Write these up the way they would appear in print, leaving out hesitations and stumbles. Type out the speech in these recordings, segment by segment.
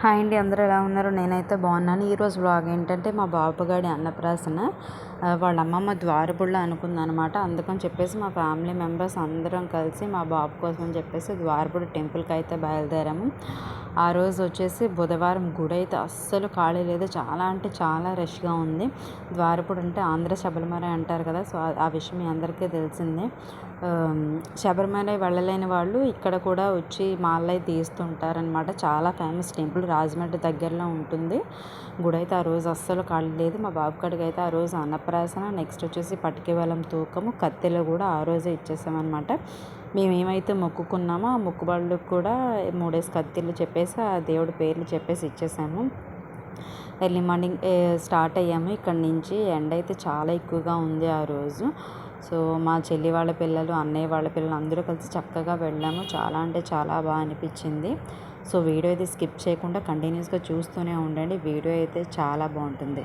Hi అండి, అందరూ ఎలా ఉన్నారు? నేనైతే బాగున్నాను. ఈరోజు వ్లాగ్ ఏంటంటే మా బాబుగాడి అన్నప్రాసన. వాళ్ళ అమ్మమ్మ ద్వారపుళ్ళ అనుకుందనమాట. అందుకని చెప్పేసి మా ఫ్యామిలీ మెంబర్స్ అందరం కలిసి మా బాబు కోసం అని చెప్పేసి ద్వారపుడు టెంపుల్కి అయితే బయలుదేరాము. ఆ రోజు వచ్చేసి బుధవారం. గుడి అయితే అస్సలు ఖాళీ లేదు, చాలా అంటే చాలా రష్గా ఉంది. ద్వారపుడు అంటే ఆంధ్ర శబరిమల అంటారు కదా, సో ఆ విషయం మీ అందరికీ తెలిసిందే. శబరిమల వెళ్ళలేని వాళ్ళు ఇక్కడ కూడా వచ్చి మాలై తీస్తుంటారనమాట. చాలా ఫేమస్ టెంపుల్, రాజమండ్రి దగ్గరలో ఉంటుంది. గుడి అయితే ఆ రోజు అస్సలు ఖాళీ లేదు. మా బాబు కాడికి అయితే ఆ రోజు అన్నప్రాసన, నెక్స్ట్ వచ్చేసి పటికి బెల్లం తూకము, కత్తెలు కూడా ఆ రోజే ఇచ్చేసామన్నమాట. మేము ఏమైతే మొక్కుకున్నామో ఆ మొక్కుబళ్ళకు కూడా 3 కత్తిలు చెప్పేసి ఆ దేవుడి పేర్లు చెప్పేసి ఇచ్చేసాము. ఎర్లీ మార్నింగ్ స్టార్ట్ అయ్యాము ఇక్కడ నుంచి. ఎండ అయితే చాలా ఎక్కువగా ఉంది ఆ రోజు. సో మా చెల్లి వాళ్ళ పిల్లలు, అన్నయ్య వాళ్ళ పిల్లలు అందరూ కలిసి చక్కగా వెళ్ళాము. చాలా అంటే చాలా బాగా అనిపించింది. సో వీడియో అయితే స్కిప్ చేయకుండా కంటిన్యూస్గా చూస్తూనే ఉండండి. వీడియో అయితే చాలా బాగుంటుంది.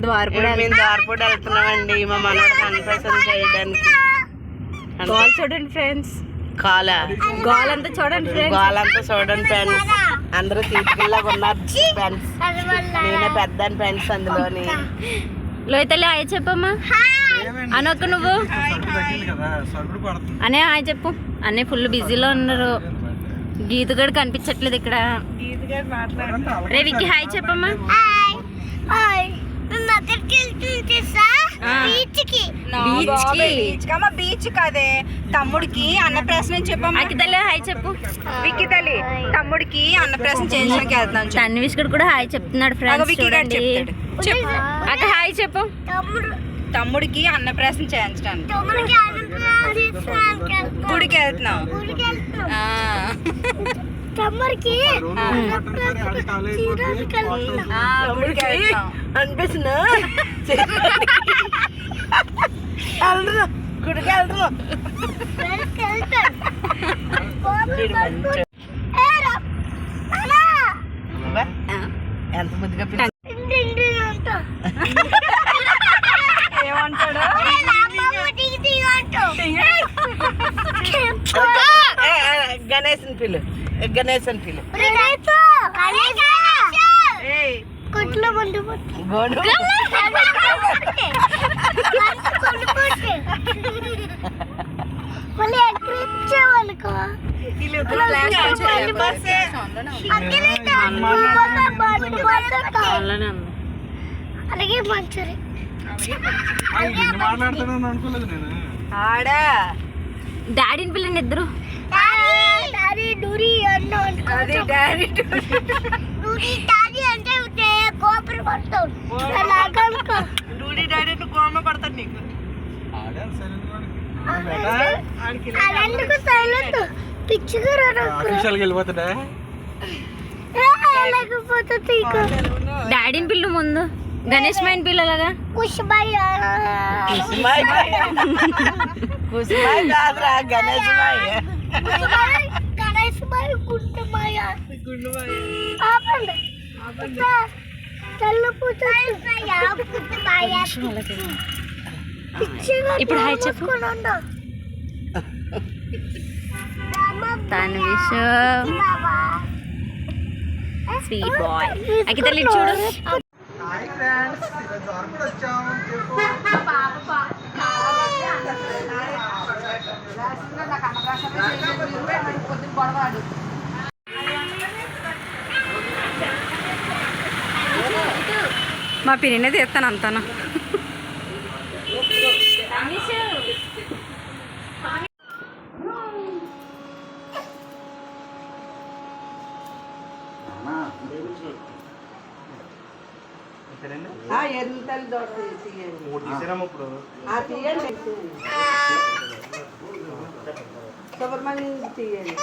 ద్వారపుడు వెళ్తున్నామండి మా మనోడు అన్నప్రాసన చేయడానికి. చూడండి ఫ్రెండ్స్, గోలంతా చూడండి ఫ్రెండ్స్. అందరూ తీసుకెళ్ళగా ఉన్నారు ఫ్రెండ్స్. నేనే పెద్ద ఫ్రెండ్స్ అందులోని. లోయతల్లి హాయ్ చెప్పమ్మా. అనొక్క నువ్వు అనే హాయ్ చెప్పు. అన్నీ ఫుల్ బిజీలో ఉన్నారు. గీతగడు కనిపించట్లేదు ఇక్కడ. రేవికి హాయ్ చెప్పమ్మా. బీచ్ కాదే, తమ్ముడికి అన్నప్రాసన చెప్పమ్మా. అక్కితల్లి హాయ్ చెప్పు. విక్కీ తల్లి తమ్ముడికి అన్నప్రాసన చేయించడానికి వెళ్తాను. తన్విష్కడు కూడా హాయ్ చెప్తున్నాడు ఫ్రెండ్స్. చూడండి చెప్పు అక్క హాయ్ చెప్పు. తమ్ముడికి అన్నప్రాసన చేయించడానికి గుడికి వెళ్తున్నాం. అనిపిస్తున్నా గుడికి వెళ్తున్నాం. ఎంత ముద్దుగా ఏమంటాడు? గణేశన్ పిల్లు, గణేశన్ పిల్లు. అలాగే మంచూరి ఆడా డాడీని పిల్లండి ఇద్దరు. కోమ పడతాడు నీకు. డాడీని పిల్లు ముందు, గణేష్ మైన్ పిల్లలాగా. ఇప్పుడు హాయ్ చెప్పు. Tanvish sweet boy. అక్కితల్లి చూడు. మా పిన్నినే తీస్తాను అంతాను. సుబ్రహ్మణ్యం తీయండి.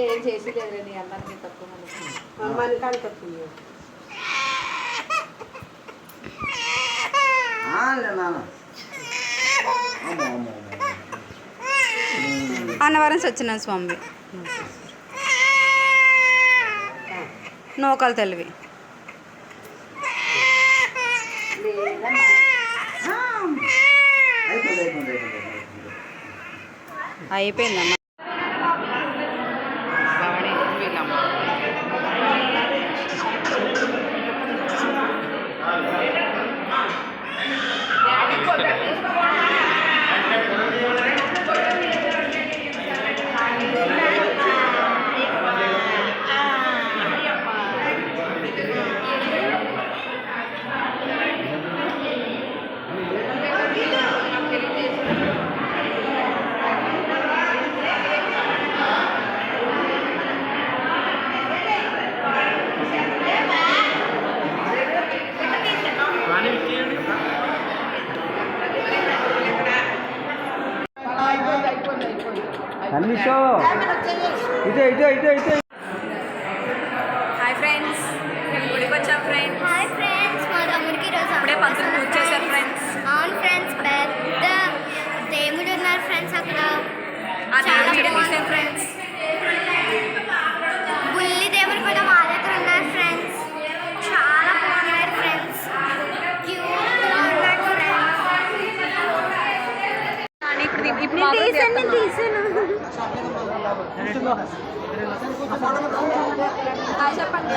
ఏం చేసి లేదండి, అందరికీ తక్కువ మనకాడ తక్కువ. అన్నవరం సత్యనారాయణ స్వామి నూకలు తెలివి. అయిపోయిందమ్మా. హాయ్ ఫ్రెండ్స్, మేము గుడికి వచ్చాం ఫ్రెండ్స్. హాయ్ ఫ్రెండ్స్, మా తమ్ముడికి రోజు ఇప్పుడే పంతులు పూజ చేశారు ఫ్రెండ్స్. అవును ఫ్రెండ్స్, పెద్ద దేవుడు ఉన్నారు ఫ్రెండ్స్ అక్కడ. ఆ చాలా దేవుడు బాగుంది తీసాం ఫ్రెండ్స్. బుల్లి దేవుడు కూడా మా దగ్గర ఉన్నారు ఫ్రెండ్స్. చాలా బాగున్నారు ఫ్రెండ్స్, క్యూట్గా ఉన్నారు ఫ్రెండ్స్. ఇప్పుడు తీసాను చెప్పండి.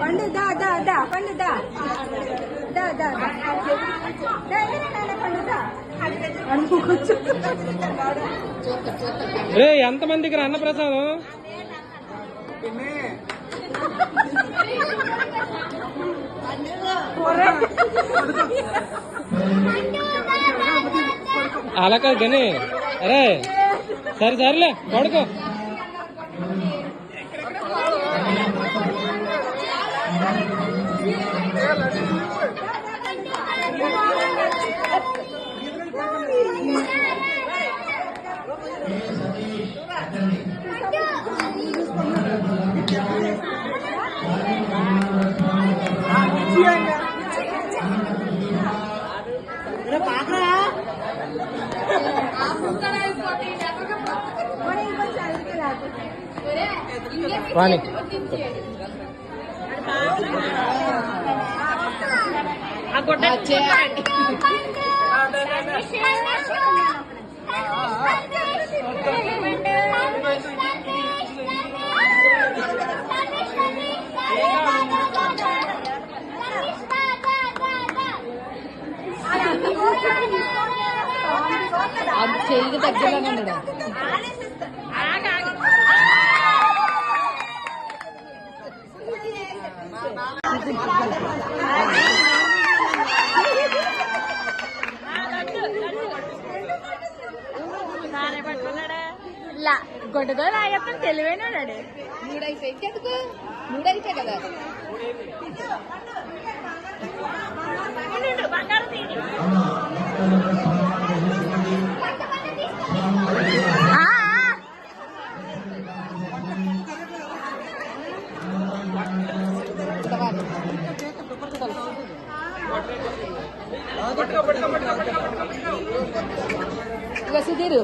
పండు దా దా దా పండు దా దా దా రే ఎంతమందికి రా అన్నప్రసాదం? అలా కాదు కానీ అరే సరే సరేలే పడుకో. వాణి అది చెయ్యి దగ్గరలోనే ఉండడు. గొడ్డతో లాగేస్తాను తెలివైనాడు. మూడైపోయి మూడైతే కదా ఇక సుధీరు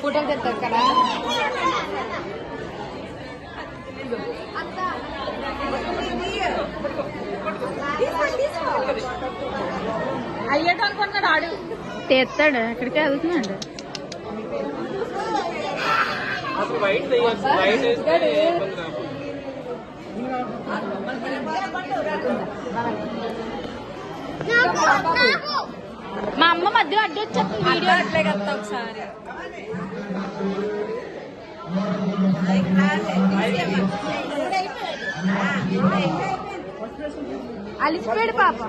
ఫోటోలు తెస్తారు కదా. అయ్యేట అనుకున్నాడు ఆడు తెస్తాడు. ఎక్కడికి వెళ్తున్నాడు. నాకు అమ్మ మధ్యలో అడ్డు వచ్చేస్తుంది వీడియో అట్లే కదా ఒకసారి అలిసిపోయాడు పాప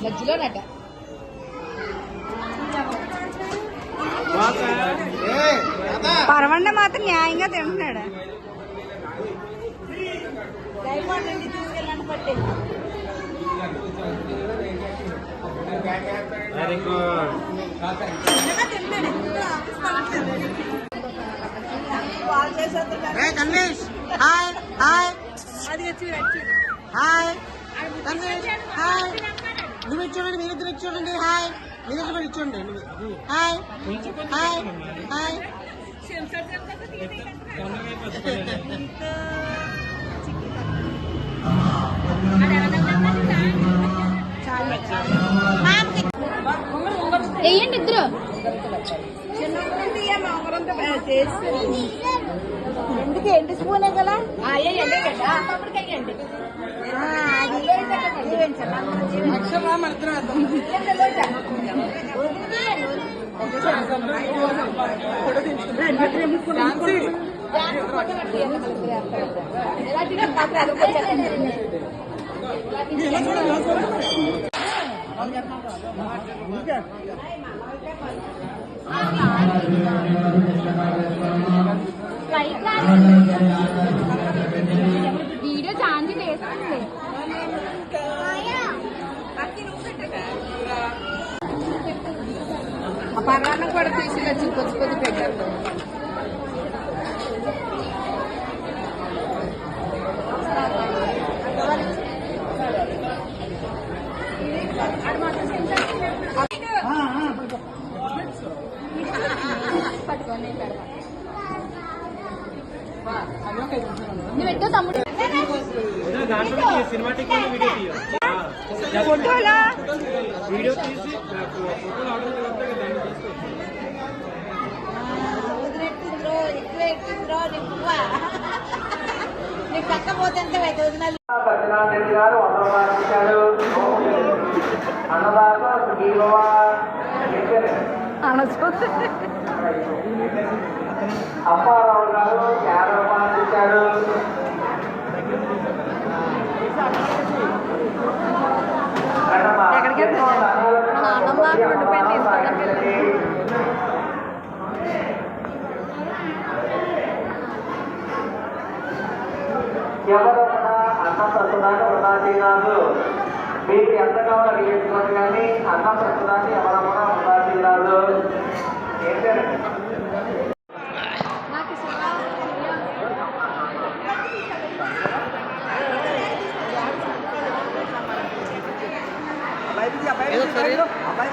మధ్యలోనట పరవండ మాత్రం న్యాయంగా తింటున్నాడు కన్వేష్ హాయ్ హాయ్ హాయ్ కన్వేష్ హాయ్ నువ్వు ఇచ్చుకోండి మీరిద్దరు ఇచ్చుకోండి హాయ్ మీరిద్దరు కూడా ఇచ్చుకోండి హాయ్ హాయ్ హాయ్ వేయండి ఇద్దరు ఎందుకు ఎండి స్పూనే కదా వీడియో ఛాన్స్ వేస్తుంది ఆ పరాన్నం కూడా తీసుకొచ్చి కొద్ది కొద్ది పెట్టారు నువ్వు పెట్టు తమ్ముడు సినిమాటిక్ వీడియో తీయ ఫోటోలా వీడియో తీసి ఫోటోలు ఆర్డర్ చేస్తే దాన్ని తీసుకోవచ్చు నీ పక్క పోతే ఎంత వదినాలు సత్యనారాయణ గారు 100 రూపాయలు ఇచ్చారు అన్నదాత సుఖీభవ అప్పారావు గారు 50 రూపాయలు ఇచ్చారు ఎక్కడికి ఎవరన్నా అన్నం ప్రస్తుతాన్ని ఉన్నది కాదు మీకు ఎంత కావాలో అడిగేసుకోండి కానీ అన్నం ప్రస్తుతాన్ని ఎవరన్నా ఉన్నది కాదు ఏంటంటే అబ్బాయి